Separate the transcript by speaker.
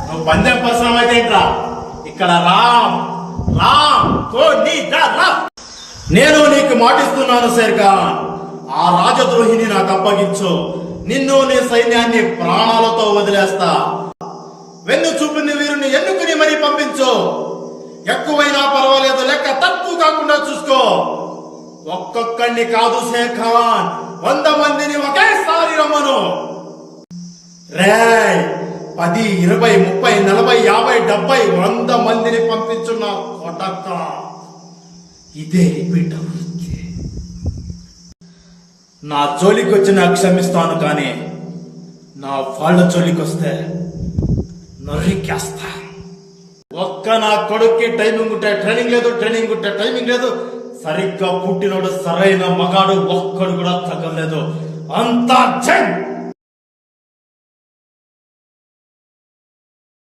Speaker 1: నువ్వు పందెం పర్సనం అయితే ఏంట్రా? ఇక్కడ రామ్ రామ్ నేను నీకు మాటిస్తున్నాను శేర్ఖాన్, ఆ రాజద్రోహిని నాకు అప్పగించు. నిన్ను నీ సైన్యాన్ని ప్రాణాలతో వదిలేస్తా. వెన్ను చూపుని వీరుని ఎన్నుకుని మరీ పంపించు. ఎక్కువైనా పర్వాలేదు, లెక్క తక్కువ కాకుండా చూసుకో. ఒక్కొక్కడిని కాదు శేర్ఖాన్, 100 మందిని ఒకేసారి రమ్మను. రేయ్ 10, 20, 30, 40, 50, 70, 100 మందిని పంపించున్న కొడక. ఇదే రిపీట్ అవుతుంది. నా జోలికి వచ్చిన క్షమిస్తాను, కానీ నా వాళ్ళ జోలికి వస్తే నరికేస్తా. ఒక్క నా కొడుక్కి టైమింగ్ ఉంటే ట్రైనింగ్ లేదు, ట్రైనింగ్ ఉంటే టైమింగ్ లేదు. సరిగ్గా పుట్టినోడు సరైన మగాడు ఒక్కడు కూడా తగ్గలేదు. అంతా జంగ్.